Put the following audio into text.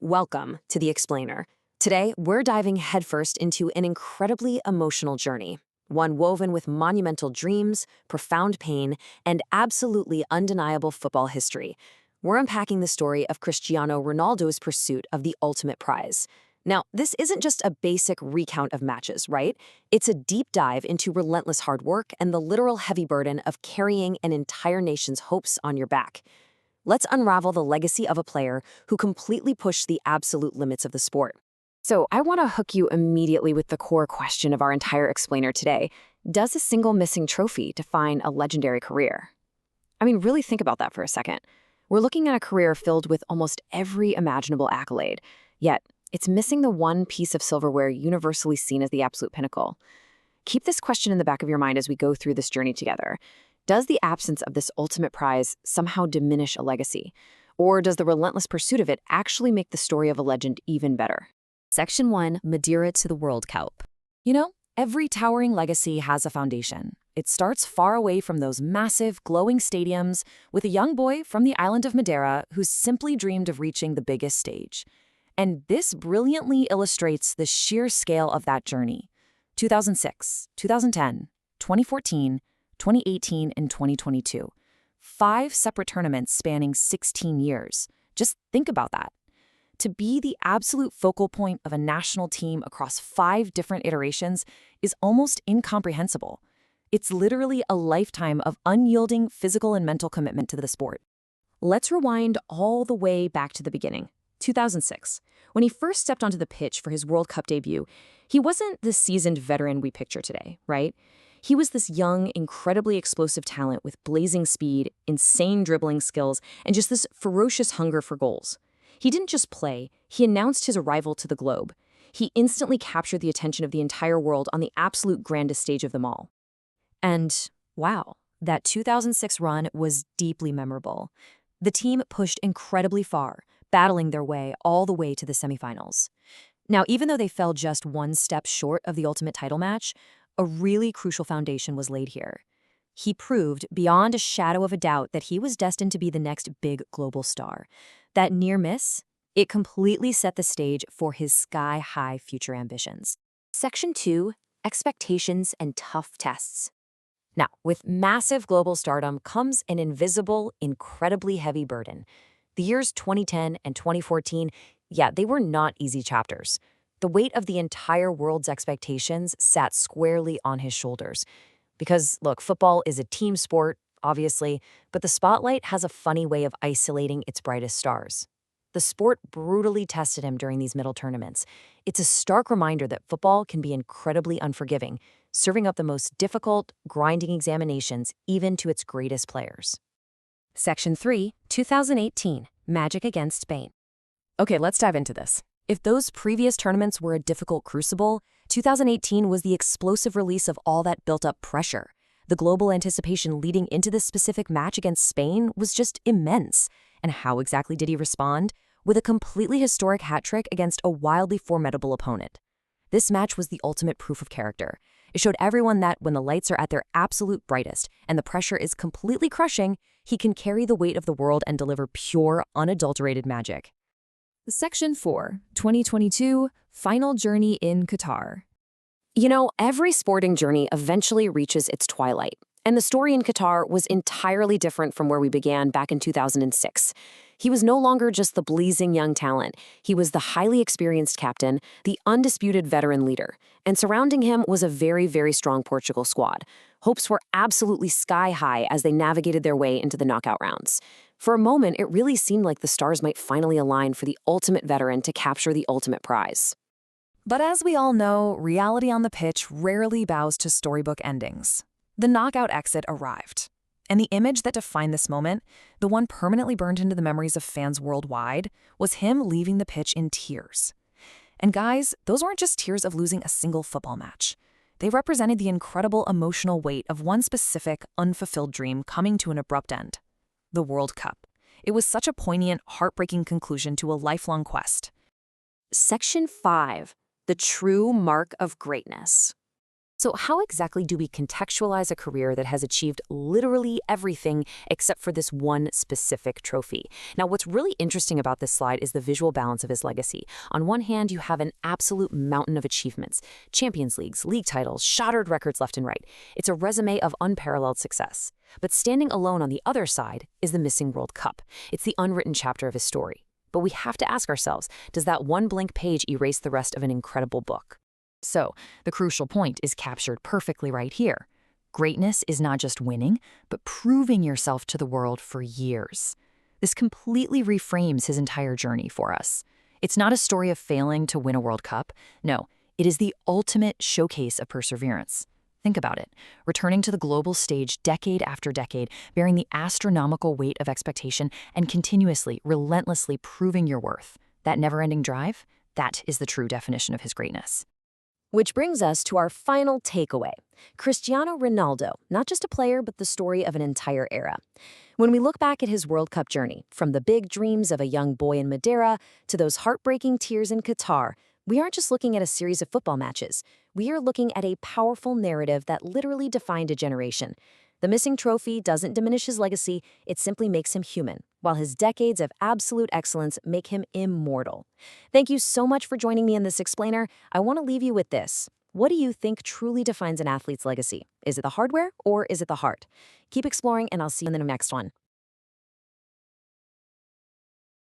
Welcome to The Explainer. Today, we're diving headfirst into an incredibly emotional journey, one woven with monumental dreams, profound pain, and absolutely undeniable football history. We're unpacking the story of Cristiano Ronaldo's pursuit of the ultimate prize. Now, this isn't just a basic recount of matches, right? It's a deep dive into relentless hard work and the literal heavy burden of carrying an entire nation's hopes on your back. Let's unravel the legacy of a player who completely pushed the absolute limits of the sport. So I want to hook you immediately with the core question of our entire explainer today. Does a single missing trophy define a legendary career? I mean, really think about that for a second. We're looking at a career filled with almost every imaginable accolade, yet it's missing the one piece of silverware universally seen as the absolute pinnacle. Keep this question in the back of your mind as we go through this journey together. Does the absence of this ultimate prize somehow diminish a legacy? Or does the relentless pursuit of it actually make the story of a legend even better? Section 1, Madeira to the World Cup. You know, every towering legacy has a foundation. It starts far away from those massive, glowing stadiums with a young boy from the island of Madeira who simply dreamed of reaching the biggest stage. And this brilliantly illustrates the sheer scale of that journey. 2006, 2010, 2014, 2018, and 2022. 5 separate tournaments spanning 16 years. Just think about that. To be the absolute focal point of a national team across 5 different iterations is almost incomprehensible. It's literally a lifetime of unyielding physical and mental commitment to the sport. Let's rewind all the way back to the beginning. 2006. When he first stepped onto the pitch for his World Cup debut, he wasn't the seasoned veteran we picture today, right? He was this young, incredibly explosive talent with blazing speed, insane dribbling skills, and just this ferocious hunger for goals. He didn't just play, he announced his arrival to the globe. He instantly captured the attention of the entire world on the absolute grandest stage of them all. And wow, that 2006 run was deeply memorable. The team pushed incredibly far, battling their way all the way to the semifinals. Now, even though they fell just one step short of the ultimate title match, a really crucial foundation was laid here. He proved beyond a shadow of a doubt that he was destined to be the next big global star. That near miss, it completely set the stage for his sky-high future ambitions. Section 2, Expectations and Tough Tests. Now, with massive global stardom comes an invisible, incredibly heavy burden. The years 2010 and 2014, they were not easy chapters. The weight of the entire world's expectations sat squarely on his shoulders. Because, look, football is a team sport, obviously, but the spotlight has a funny way of isolating its brightest stars. The sport brutally tested him during these middle tournaments. It's a stark reminder that football can be incredibly unforgiving, serving up the most difficult, grinding examinations even to its greatest players. Section 3, 2018, Magic against Spain. Okay, let's dive into this. If those previous tournaments were a difficult crucible, 2018 was the explosive release of all that built-up pressure. The global anticipation leading into this specific match against Spain was just immense. And how exactly did he respond? With a completely historic hat-trick against a wildly formidable opponent. This match was the ultimate proof of character. It showed everyone that when the lights are at their absolute brightest and the pressure is completely crushing, he can carry the weight of the world and deliver pure, unadulterated magic. Section 4, 2022, Final Journey in Qatar. You know, every sporting journey eventually reaches its twilight, and the story in Qatar was entirely different from where we began back in 2006. He was no longer just the blazing young talent. He was the highly experienced captain, the undisputed veteran leader, and surrounding him was a very, very strong Portugal squad. Hopes were absolutely sky-high as they navigated their way into the knockout rounds. For a moment, it really seemed like the stars might finally align for the ultimate veteran to capture the ultimate prize. But as we all know, reality on the pitch rarely bows to storybook endings. The knockout exit arrived. And the image that defined this moment, the one permanently burned into the memories of fans worldwide, was him leaving the pitch in tears. And guys, those weren't just tears of losing a single football match. They represented the incredible emotional weight of one specific, unfulfilled dream coming to an abrupt end. The World Cup. It was such a poignant, heartbreaking conclusion to a lifelong quest. Section 5, The True Mark of Greatness. So, how exactly do we contextualize a career that has achieved literally everything except for this one specific trophy? Now, what's really interesting about this slide is the visual balance of his legacy. On one hand, you have an absolute mountain of achievements: Champions Leagues, league titles, shattered records left and right. It's a resume of unparalleled success. But standing alone on the other side is the missing World Cup. It's the unwritten chapter of his story. But we have to ask ourselves, does that one blank page erase the rest of an incredible book? So, the crucial point is captured perfectly right here. Greatness is not just winning, but proving yourself to the world for years. This completely reframes his entire journey for us. It's not a story of failing to win a World Cup. No, it is the ultimate showcase of perseverance. Think about it. Returning to the global stage decade after decade, bearing the astronomical weight of expectation and continuously, relentlessly proving your worth. That never-ending drive, that is the true definition of his greatness. Which brings us to our final takeaway. Cristiano Ronaldo, not just a player, but the story of an entire era. When we look back at his World Cup journey, from the big dreams of a young boy in Madeira to those heartbreaking tears in Qatar, we aren't just looking at a series of football matches. We are looking at a powerful narrative that literally defined a generation. The missing trophy doesn't diminish his legacy, it simply makes him human, while his decades of absolute excellence make him immortal. Thank you so much for joining me in this explainer. I want to leave you with this. What do you think truly defines an athlete's legacy? Is it the hardware or is it the heart? Keep exploring, and I'll see you in the next one.